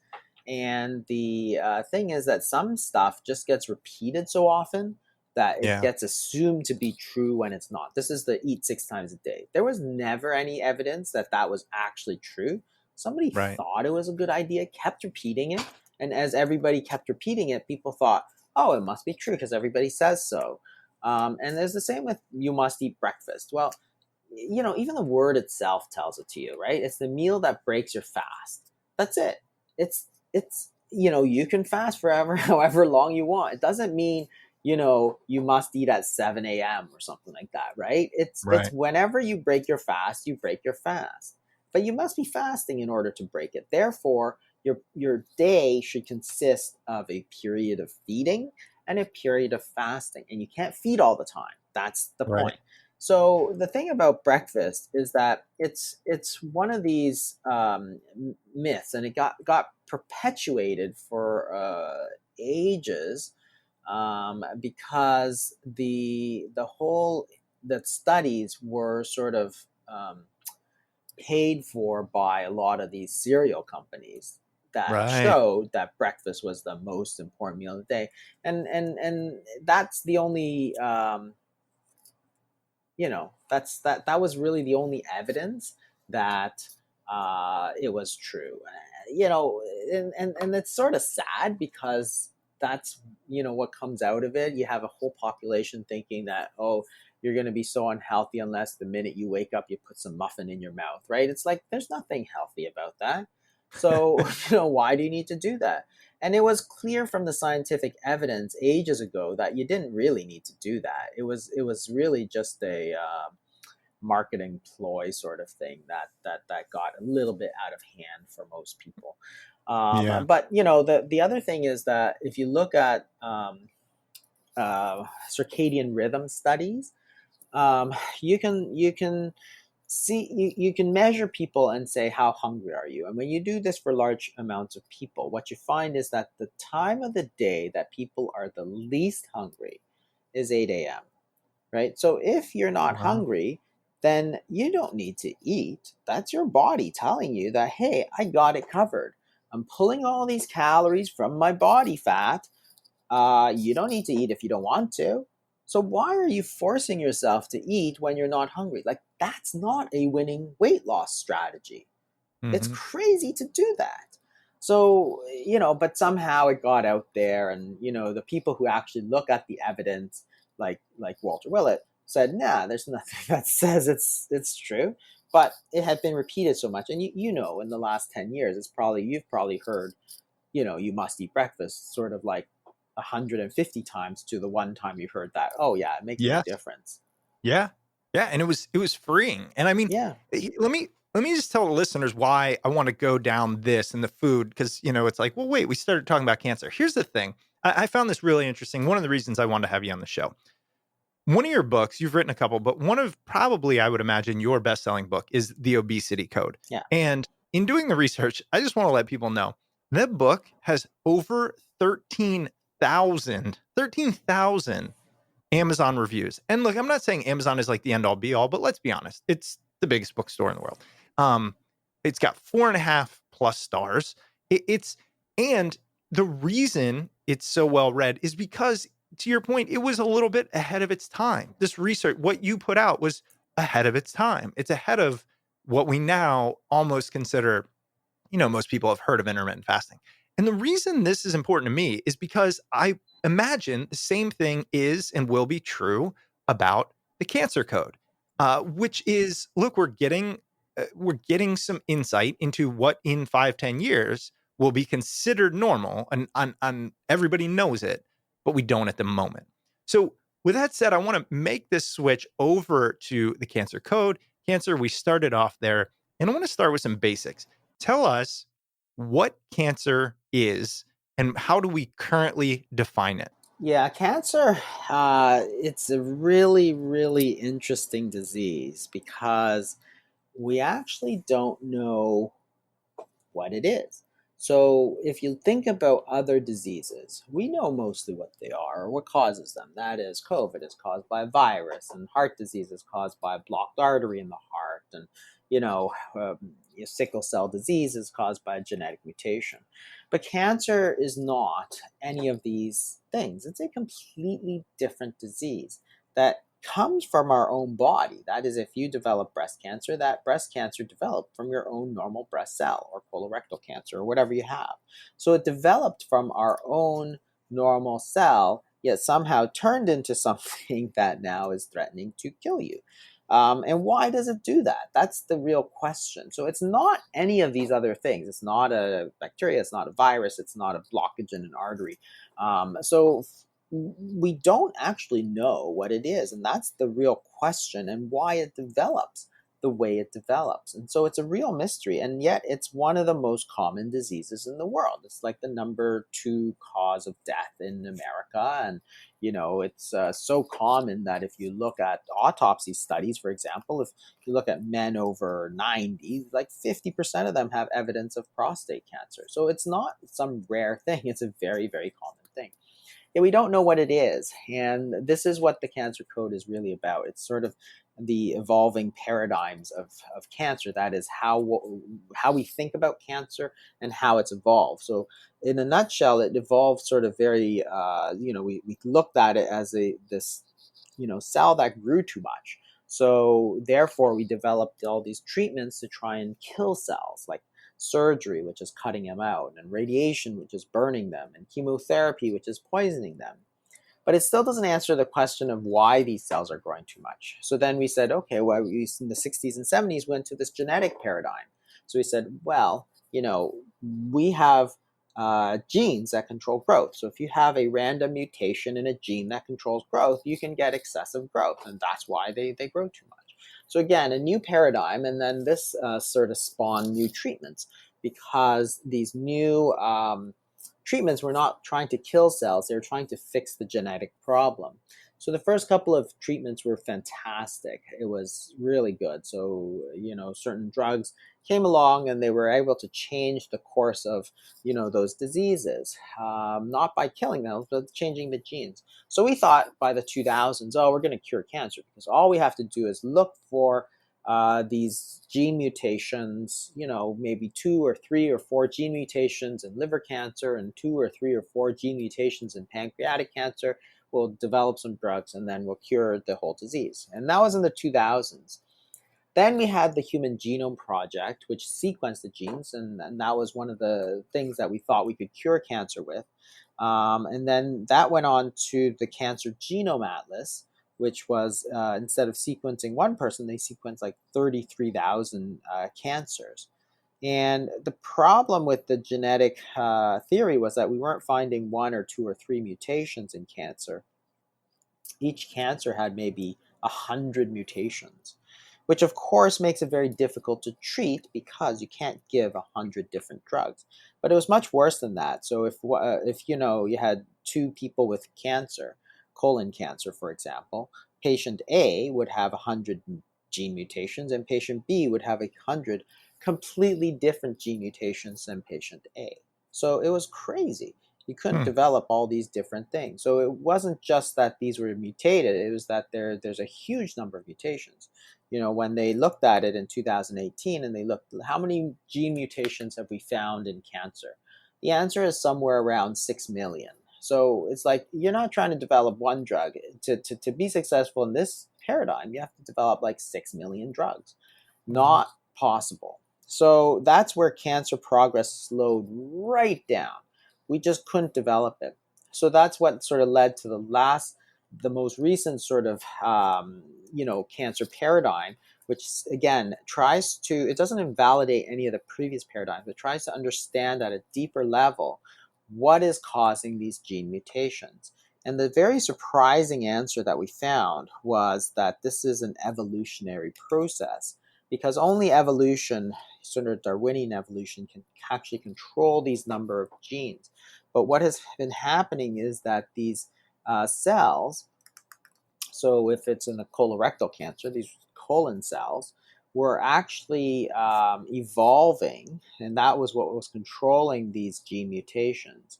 And the thing is that some stuff just gets repeated so often that it Yeah. gets assumed to be true when it's not. This is the eat 6 times a day. There was never any evidence that that was actually true. Somebody Right. thought it was a good idea, kept repeating it. And as everybody kept repeating it, people thought, oh, it must be true because everybody says so. And there's the same with you must eat breakfast. Well, even the word itself tells it to you, right? It's the meal that breaks your fast. That's it. You can fast forever, however long you want. It doesn't mean, you must eat at 7 a.m. or something like that, right? It's Right. whenever you break your fast, you break your fast. But you must be fasting in order to break it. Therefore, your day should consist of a period of feeding and a period of fasting. And you can't feed all the time. That's the Right. point. So the thing about breakfast is that it's one of these myths, and it got perpetuated for ages, because the studies were sort of paid for by a lot of these cereal companies that Right. showed that breakfast was the most important meal of the day, and that's the only that was really the only evidence that it was true. And it's sort of sad because that's what comes out of it. You have a whole population thinking that, oh, you're going to be so unhealthy unless the minute you wake up you put some muffin in your mouth, right? It's like there's nothing healthy about that. So why do you need to do that? And it was clear from the scientific evidence ages ago that you didn't really need to do that. It was really just a marketing ploy sort of thing that got a little bit out of hand for most people. Yeah. But the other thing is that if you look at circadian rhythm studies, you can see you can measure people and say how hungry are you. And when you do this for large amounts of people, what you find is that the time of the day that people are the least hungry is 8 a.m., right? So if you're not Wow. hungry, then you don't need to eat. That's your body telling you that, hey, I got it covered. I'm pulling all these calories from my body fat. You don't need to eat if you don't want to. So why are you forcing yourself to eat when you're not hungry? Like, that's not a winning weight loss strategy. It's Hmm. crazy to do that. So, but somehow it got out there, and the people who actually look at the evidence, like Walter Willett, said, nah, there's nothing that says it's true. But it had been repeated so much, and in the last 10 years, you've probably heard, you must eat breakfast sort of like 150 times to the one time you heard that. Oh yeah, it makes no Yes. difference. Yeah. Yeah. And it was freeing. And I mean, Yeah. let me just tell the listeners why I want to go down this and the food. Cause it's like, well, wait, we started talking about cancer. Here's the thing. I found this really interesting. One of the reasons I wanted to have you on the show. One of your books, you've written a couple, but one of probably, I would imagine, your best-selling book is The Obesity Code. Yeah. And in doing the research, I just want to let people know that book has over 13,000 Amazon reviews. And look, I'm not saying Amazon is like the end all be all, but let's be honest, it's the biggest bookstore in the world. Um, it's got 4.5+ stars. And the reason it's so well read is because, to your point, it was a little bit ahead of its time. This research, what you put out, was ahead of its time. It's ahead of what we now almost consider, most people have heard of intermittent fasting. And the reason this is important to me is because I imagine the same thing is and will be true about the cancer code, which is, look, we're getting some insight into what in 5-10 years will be considered normal, and everybody knows it, but we don't at the moment. So with that said, I want to make this switch over to the cancer code. Cancer, we started off there, and I want to start with some basics. Tell us what cancer is and how do we currently define it? Yeah, cancer, it's a really, really interesting disease because we actually don't know what it is. So, if you think about other diseases, we know mostly what they are or what causes them. That is, COVID is caused by a virus, and heart disease is caused by a blocked artery in the heart, and sickle cell disease is caused by a genetic mutation. But cancer is not any of these things. It's a completely different disease that comes from our own body. That is, if you develop breast cancer, that breast cancer developed from your own normal breast cell or colorectal cancer or whatever you have. So it developed from our own normal cell, yet somehow turned into something that now is threatening to kill you. And why does it do that? That's the real question. So it's not any of these other things. It's not a bacteria, it's not a virus, it's not a blockage in an artery. So we don't actually know what it is, and that's the real question, and why it develops the way it develops. And so it's a real mystery, and yet it's one of the most common diseases in the world. It's like the number 2 cause of death in America, and it's so common that if you look at autopsy studies, for example, if you look at men over 90, like 50% of them have evidence of prostate cancer. So it's not some rare thing, it's a very, very common thing. Yeah, we don't know what it is. And this is what the cancer code is really about. It's sort of the evolving paradigms of cancer. That is how we think about cancer and how it's evolved. So in a nutshell, it evolved sort of very, we looked at it as this cell that grew too much. So therefore, we developed all these treatments to try and kill cells, like surgery, which is cutting them out, and radiation, which is burning them, and chemotherapy, which is poisoning them. But it still doesn't answer the question of why these cells are growing too much. So then we said, okay, well, we in the 60s and 70s went to this genetic paradigm. So we said, well, we have genes that control growth. So if you have a random mutation in a gene that controls growth, you can get excessive growth, and that's why they grow too much. So again, a new paradigm, and then this sort of spawned new treatments, because these new treatments were not trying to kill cells, they were trying to fix the genetic problem. So the first couple of treatments were fantastic. It was really good. So, certain drugs came along and they were able to change the course of, those diseases, not by killing them, but changing the genes. So we thought by the 2000s, oh, we're going to cure cancer because all we have to do is look for these gene mutations, maybe 2 or 3 or 4 gene mutations in liver cancer and 2 or 3 or 4 gene mutations in pancreatic cancer. We'll develop some drugs and then we'll cure the whole disease. And that was in the 2000s. Then we had the Human Genome Project, which sequenced the genes, and that was one of the things that we thought we could cure cancer with. And then that went on to the Cancer Genome Atlas, which was instead of sequencing one person, they sequenced like 33,000 cancers. And the problem with the genetic theory was that we weren't finding 1 or 2 or 3 mutations in cancer. Each cancer had maybe 100 mutations, which of course makes it very difficult to treat because you can't give 100 different drugs. But it was much worse than that. So if you had 2 people with cancer, colon cancer, for example, patient A would have 100 gene mutations and patient B would have 100 completely different gene mutations than patient A. So it was crazy. You couldn't develop all these different things. So it wasn't just that these were mutated, it was that there's a huge number of mutations. When they looked at it in 2018 and they looked, how many gene mutations have we found in cancer? The answer is somewhere around 6 million. So it's like, you're not trying to develop one drug. To be successful in this paradigm, you have to develop like 6 million drugs. Not possible. So that's where cancer progress slowed right down. We just couldn't develop it. So that's what sort of led to the most recent sort of, cancer paradigm, which again it doesn't invalidate any of the previous paradigms, but tries to understand at a deeper level what is causing these gene mutations. And the very surprising answer that we found was that this is an evolutionary process, because only evolution, sort of Darwinian evolution, can actually control these number of genes. But what has been happening is that these cells, so if it's in the colorectal cancer, these colon cells were actually evolving, and that was what was controlling these gene mutations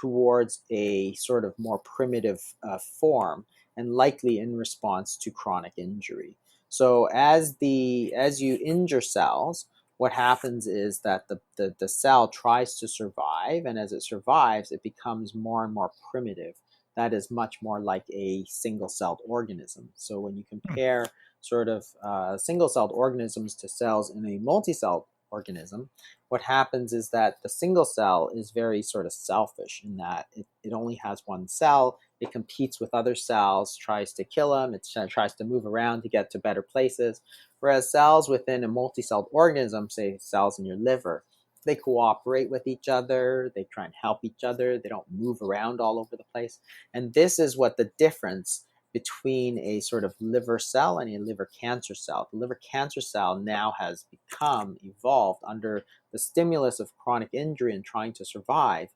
towards a sort of more primitive form, and likely in response to chronic injury. So as you injure cells, what happens is that the cell tries to survive, and as it survives, it becomes more and more primitive. That is much more like a single-celled organism. So when you compare sort of single-celled organisms to cells in a multi-celled organism, what happens is that the single cell is very sort of selfish in that it only has one cell. It competes with other cells, tries to kill them, it tries to move around to get to better places. Whereas cells within a multi-celled organism, say cells in your liver, they cooperate with each other, they try and help each other, they don't move around all over the place. And this is what the difference between a sort of liver cell and a liver cancer cell. The liver cancer cell now has evolved under the stimulus of chronic injury and trying to survive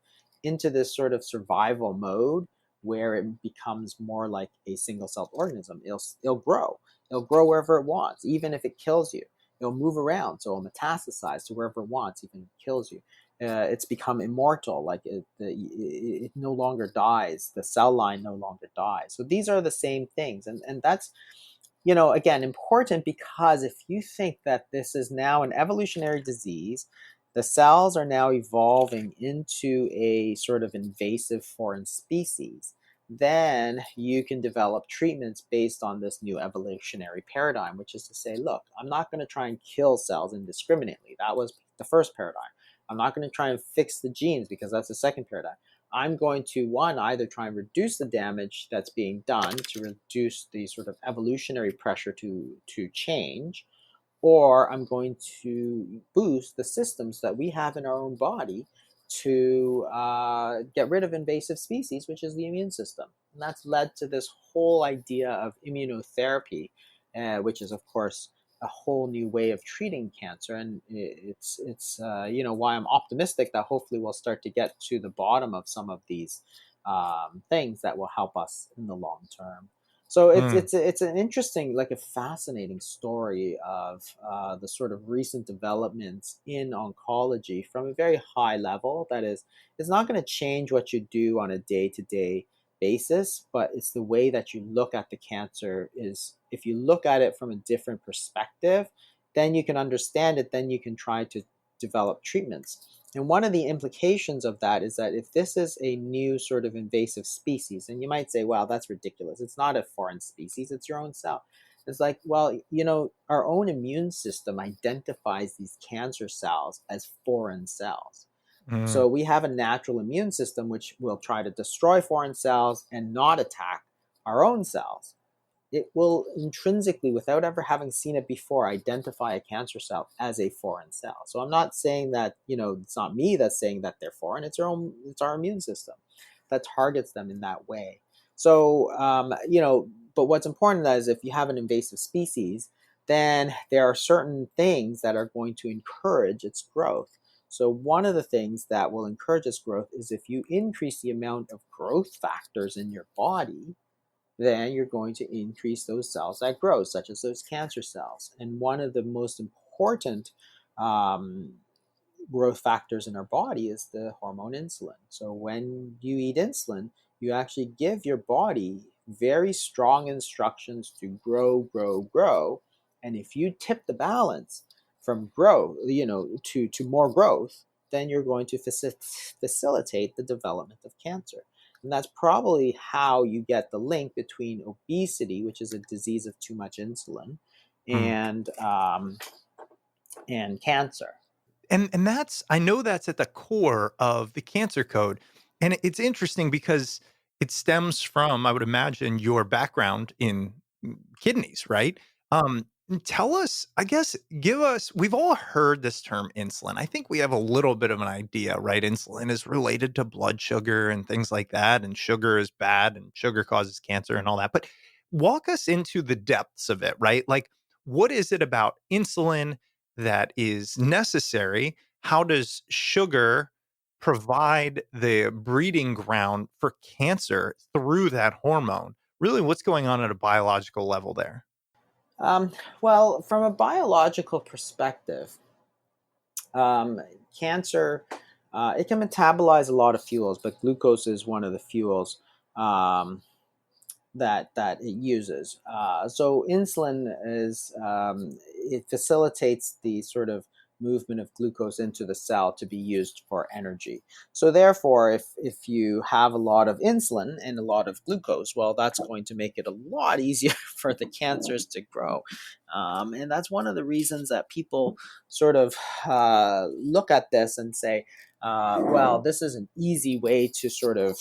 into this sort of survival mode where it becomes more like a single-celled organism. It'll grow. It'll grow wherever it wants, even if it kills you. It'll move around, so it'll metastasize to wherever it wants, even if it kills you. It's become immortal, like it no longer dies. The cell line no longer dies. So these are the same things, and that's, again, important, because if you think that this is now an evolutionary disease, the cells are now evolving into a sort of invasive foreign species, then you can develop treatments based on this new evolutionary paradigm, which is to say, look, I'm not going to try and kill cells indiscriminately. That was the first paradigm. I'm not going to try and fix the genes, because that's the second paradigm. I'm going to, one, either try and reduce the damage that's being done to reduce the sort of evolutionary pressure to change, or I'm going to boost the systems that we have in our own body to get rid of invasive species, which is the immune system. And that's led to this whole idea of immunotherapy, which is, of course, a whole new way of treating cancer. And it's why I'm optimistic that hopefully we'll start to get to the bottom of some of these things that will help us in the long term. So it's an interesting, like a fascinating story of the sort of recent developments in oncology from a very high level. That is, it's not going to change what you do on a day-to-day basis, but it's the way that you look at the cancer. Is if you look at it from a different perspective, then you can understand it, then you can try to develop treatments. And one of the implications of that is that if this is a new sort of invasive species, and you might say, well, that's ridiculous. It's not a foreign species, it's your own cell. It's like, well, our own immune system identifies these cancer cells as foreign cells. So we have a natural immune system which will try to destroy foreign cells and not attack our own cells. It will intrinsically, without ever having seen it before, identify a cancer cell as a foreign cell. So I'm not saying that, it's not me that's saying that they're foreign. It's our immune system that targets them in that way. So, but what's important is if you have an invasive species, then there are certain things that are going to encourage its growth. So one of the things that will encourage its growth is if you increase the amount of growth factors in your body, then you're going to increase those cells that grow, such as those cancer cells. And one of the most important growth factors in our body is the hormone insulin. So when you eat insulin, you actually give your body very strong instructions to grow, grow, grow. And if you tip the balance from grow, to more growth, then you're going to facilitate the development of cancer. And that's probably how you get the link between obesity, which is a disease of too much insulin, and cancer. And I know that's at the core of the cancer code. And it's interesting because it stems from, I would imagine, your background in kidneys, right? Tell us, I guess, we've all heard this term insulin. I think we have a little bit of an idea, right? Insulin is related to blood sugar and things like that, and sugar is bad and sugar causes cancer and all that. But walk us into the depths of it, right? Like, what is it about insulin that is necessary? How does sugar provide the breeding ground for cancer through that hormone? Really, what's going on at a biological level there? Um, well, from a biological perspective, um, cancer, it can metabolize a lot of fuels, but glucose is one of the fuels um, that it uses. So insulin is it facilitates the sort of movement of glucose into the cell to be used for energy. So therefore, if you have a lot of insulin and a lot of glucose, well, that's going to make it a lot easier for the cancers to grow. And that's one of the reasons that people sort of look at this and say, well, this is an easy way to sort of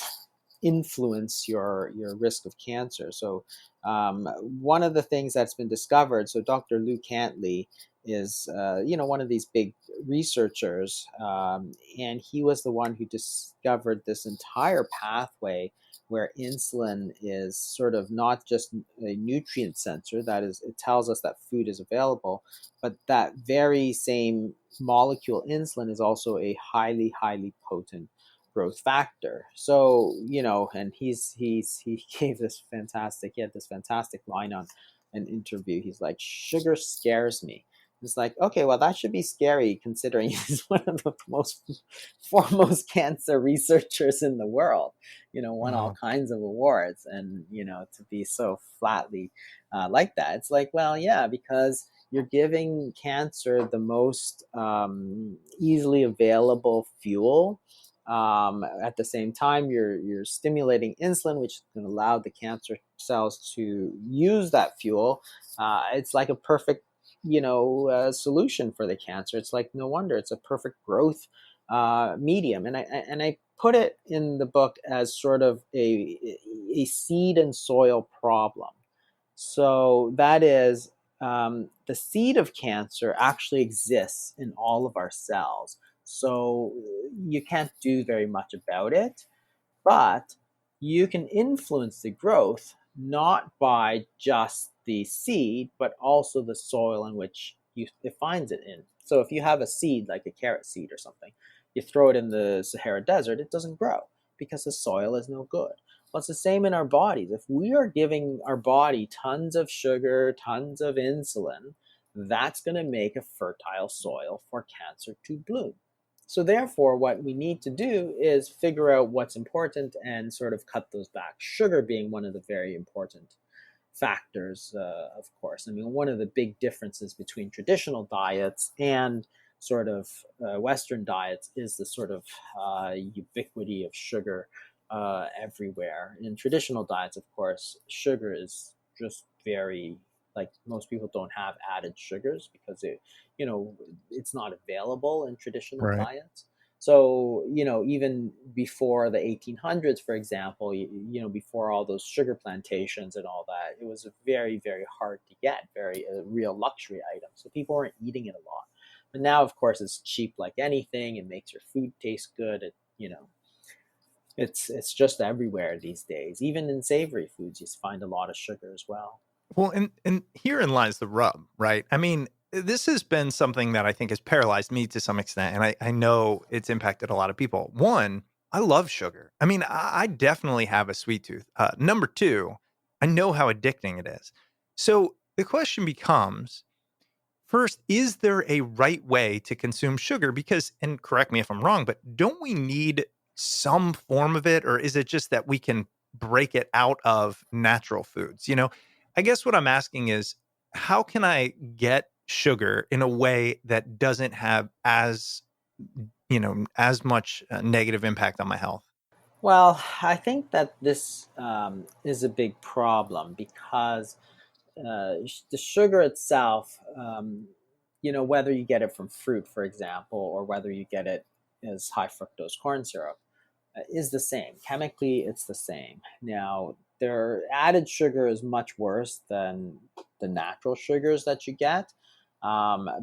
influence your risk of cancer. So one of the things that's been discovered, so Dr. Lou Cantley is one of these big researchers, and he was the one who discovered this entire pathway where insulin is sort of not just a nutrient sensor, that is, it tells us that food is available, but that very same molecule insulin is also a highly, highly potent growth factor. So, and he gave this fantastic, he had this fantastic line on an interview. He's like, sugar scares me. It's like, okay, well, that should be scary considering he's one of the most foremost cancer researchers in the world, won all kinds of awards. And, to be so flatly like that, it's like, well, yeah, because you're giving cancer the most easily available fuel. At the same time, you're stimulating insulin, which can allow the cancer cells to use that fuel. It's like a perfect, solution for the cancer. It's like, no wonder it's a perfect growth medium. And I put it in the book as sort of a seed and soil problem. So that is, the seed of cancer actually exists in all of our cells. So you can't do very much about it, but you can influence the growth not by just the seed, but also the soil in which it finds it in. So if you have a seed, like a carrot seed or something, you throw it in the Sahara Desert, it doesn't grow because the soil is no good. Well, it's the same in our bodies. If we are giving our body tons of sugar, tons of insulin, that's going to make a fertile soil for cancer to bloom. So therefore, what we need to do is figure out what's important and sort of cut those back. Sugar being one of the very important factors, of course. I mean, one of the big differences between traditional diets and sort of Western diets is the sort of ubiquity of sugar everywhere. In traditional diets, of course, sugar is just very, like, most people don't have added sugars because it's not available in traditional Right. diets. So, even before the 1800s, for example, before all those sugar plantations and all that, it was very, very hard to get, very a real luxury item. So people weren't eating it a lot. But now, of course, it's cheap like anything. It makes your food taste good. It's just everywhere these days. Even in savory foods, you find a lot of sugar as well. Well, and herein lies the rub, right? I mean, this has been something that I think has paralyzed me to some extent, and I know it's impacted a lot of people. One, I love sugar. I mean, I definitely have a sweet tooth. Number two, I know how addicting it is. So the question becomes, first, is there a right way to consume sugar? Because, and correct me if I'm wrong, but don't we need some form of it, or is it just that we can break it out of natural foods? I guess what I'm asking is, how can I get sugar in a way that doesn't have as much negative impact on my health? Well, I think that this is a big problem because the sugar itself, whether you get it from fruit, for example, or whether you get it as high fructose corn syrup, is the same. Chemically, it's the same. Now, their added sugar is much worse than the natural sugars that you get,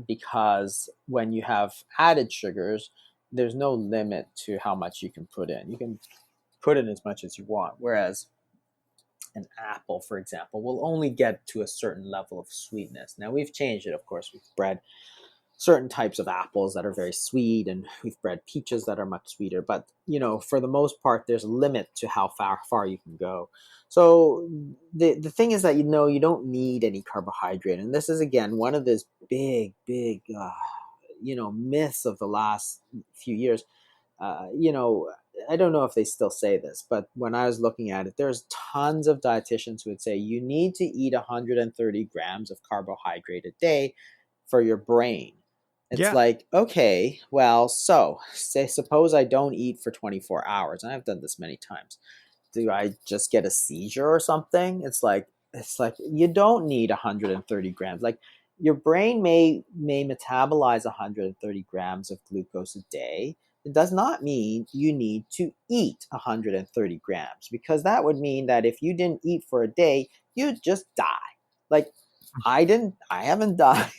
because when you have added sugars, there's no limit to how much you can put in. You can put in as much as you want, whereas an apple, for example, will only get to a certain level of sweetness. Now, we've changed it, of course, we've bred certain types of apples that are very sweet, and we've bred peaches that are much sweeter. But for the most part, there's a limit to how far you can go. So the thing is that you don't need any carbohydrate, and this is again one of these big myths of the last few years. I don't know if they still say this, but when I was looking at it, there's tons of dietitians who would say you need to eat 130 grams of carbohydrate a day for your brain. It's Yeah. like, okay, well, suppose I don't eat for 24 hours, and I've done this many times. Do I just get a seizure or something? It's like you don't need 130 grams. Like your brain may metabolize 130 grams of glucose a day. It does not mean you need to eat 130 grams, because that would mean that if you didn't eat for a day, you'd just die. Like I haven't died.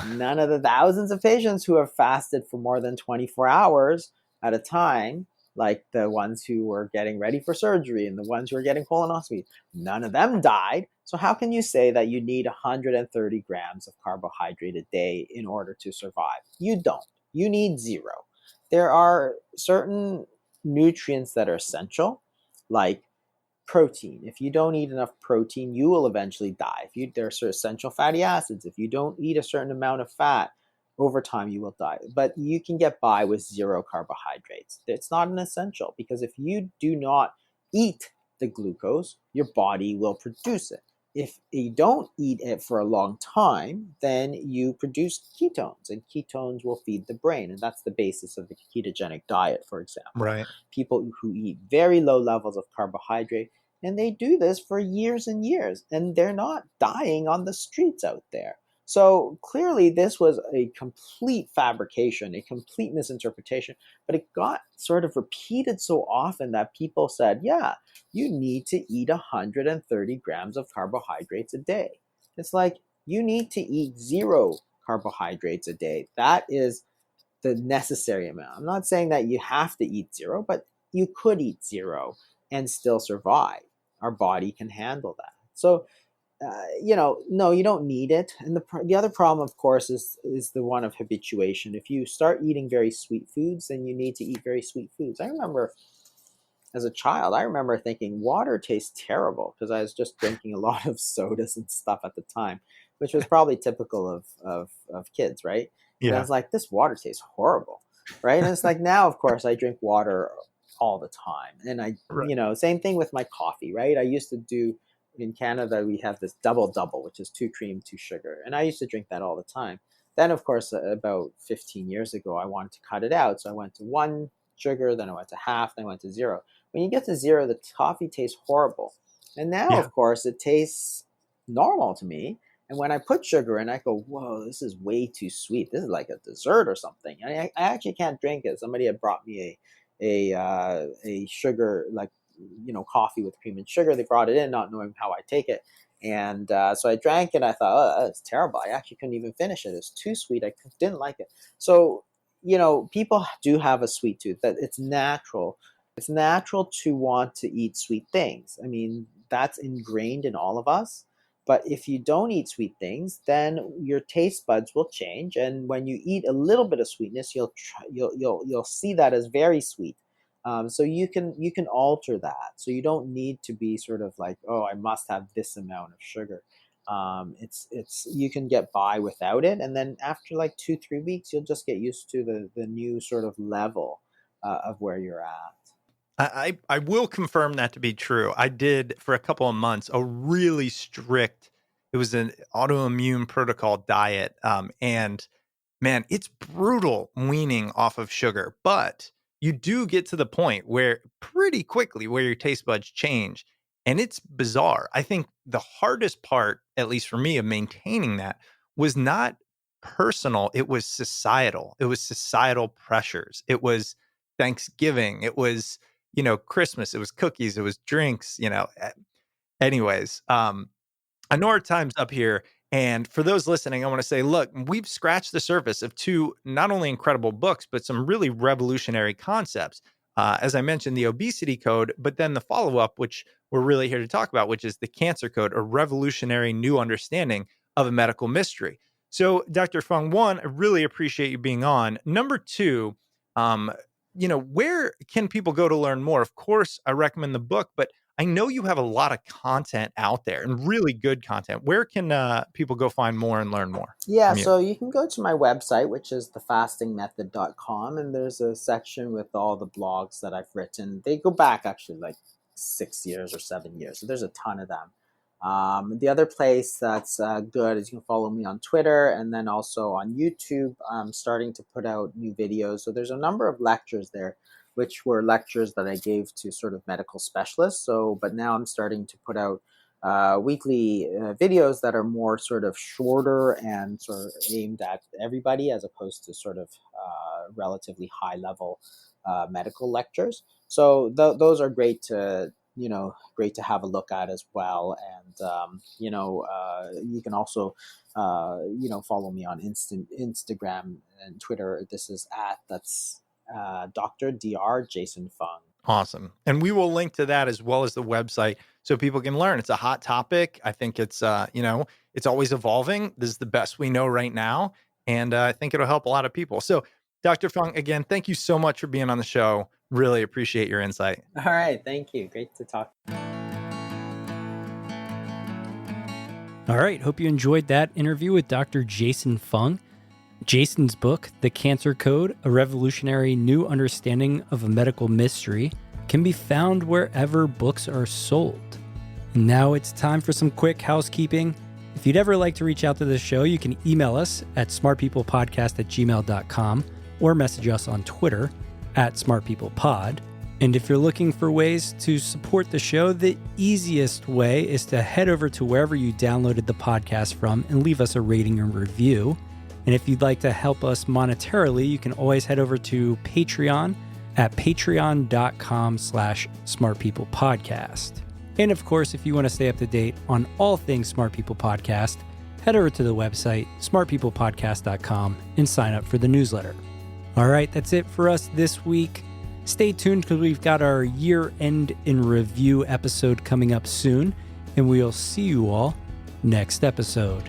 None of the thousands of patients who have fasted for more than 24 hours at a time, like the ones who were getting ready for surgery and the ones who were getting colonoscopy, none of them died. So how can you say that you need 130 grams of carbohydrate a day in order to survive? You don't. You need zero. There are certain nutrients that are essential, like protein. If you don't eat enough protein, you will eventually die. There are essential fatty acids. If you don't eat a certain amount of fat, over time you will die. But you can get by with zero carbohydrates. It's not an essential, because if you do not eat the glucose, your body will produce it. If you don't eat it for a long time, then you produce ketones, and ketones will feed the brain. And that's the basis of the ketogenic diet, for example. Right. People who eat very low levels of carbohydrate, and they do this for years and years, and they're not dying on the streets out there. So clearly this was a complete fabrication, a complete misinterpretation, but it got sort of repeated so often that people said, yeah, you need to eat 130 grams of carbohydrates a day. It's like, you need to eat zero carbohydrates a day. That is the necessary amount. I'm not saying that you have to eat zero, but you could eat zero and still survive. Our body can handle that. So no, you don't need it. And the other problem, of course, is the one of habituation. If you start eating very sweet foods, then you need to eat very sweet foods. I remember as a child, thinking water tastes terrible, because I was just drinking a lot of sodas and stuff at the time, which was probably typical of kids, right? And I Yeah. was like, this water tastes horrible, right? And it's like, now, of course, I drink water all the time. And Right. same thing with my coffee, right? I used to do, in Canada, we have this double, which is 2 cream, 2 sugar. And I used to drink that all the time. Then, of course, about 15 years ago, I wanted to cut it out. So I went to 1 sugar, then I went to half, then I went to 0. When you get to 0, the coffee tastes horrible. And now, Yeah. of course, it tastes normal to me. And when I put sugar in, I go, whoa, this is way too sweet. This is like a dessert or something. And I actually can't drink it. Somebody had brought me a sugar, like, coffee with cream and sugar. They brought it in, not knowing how I take it. And so I drank it. I thought, oh, that's terrible. I actually couldn't even finish it. It was too sweet. I didn't like it. So, people do have a sweet tooth. That it's natural. It's natural to want to eat sweet things. I mean, that's ingrained in all of us. But if you don't eat sweet things, then your taste buds will change. And when you eat a little bit of sweetness, you'll see that as very sweet. So you can alter that. So you don't need to be sort of like, oh, I must have this amount of sugar. It's you can get by without it, and then after like 2-3 weeks, you'll just get used to the new sort of level of where you're at. I will confirm that to be true. I did for a couple of months a really strict. It was an autoimmune protocol diet, and man, it's brutal weaning off of sugar. But you do get to the point where pretty quickly where your taste buds change, and it's bizarre. I think the hardest part, at least for me, of maintaining that was not personal. It was societal. It was societal pressures. It was Thanksgiving. It was Christmas, it was cookies, it was drinks, anyways. I know our time's up here. And for those listening, I want to say, look, we've scratched the surface of 2 not only incredible books, but some really revolutionary concepts. As I mentioned, the obesity code, but then the follow-up, which we're really here to talk about, which is the cancer code, a revolutionary new understanding of a medical mystery. So, Dr. Fung, one, I really appreciate you being on. Number two, where can people go to learn more? Of course, I recommend the book, but I know you have a lot of content out there and really good content. Where can people go find more and learn more Yeah, from you? so you can go to my website, which is thefastingmethod.com, and there's a section with all the blogs that I've written. They go back actually like 6 years or 7 years, so there's a ton of them. The other place that's good is you can follow me on Twitter, and then also on YouTube. I'm starting to put out new videos. So there's a number of lectures there, which were lectures that I gave to sort of medical specialists. But now I'm starting to put out weekly videos that are more sort of shorter and sort of aimed at everybody, as opposed to sort of relatively high level medical lectures. So those are great to have a look at as well. And you can also follow me on Instagram and Twitter. This is that's Dr. Dr. Jason Fung. Awesome. And we will link to that as well as the website so people can learn. It's a hot topic. I think it's it's always evolving. This is the best we know right now. And I think it'll help a lot of people. So, Dr. Fung, again, thank you so much for being on the show. Really appreciate your insight. All right. Thank you. Great to talk. All right, hope you enjoyed that interview with Dr. Jason Fung. Jason's book, The Cancer Code, A Revolutionary New Understanding of a Medical Mystery, can be found wherever books are sold. And now it's time for some quick housekeeping. If you'd ever like to reach out to the show, you can email us at smartpeoplepodcast@gmail.com or message us on Twitter @smartpeoplepod. And if you're looking for ways to support the show, the easiest way is to head over to wherever you downloaded the podcast from and leave us a rating and review. And if you'd like to help us monetarily, you can always head over to Patreon at patreon.com/smartpeoplepodcast. And of course, if you want to stay up to date on all things Smart People Podcast, head over to the website, smartpeoplepodcast.com, and sign up for the newsletter. All right, that's it for us this week. Stay tuned because we've got our year-end in review episode coming up soon, and we'll see you all next episode.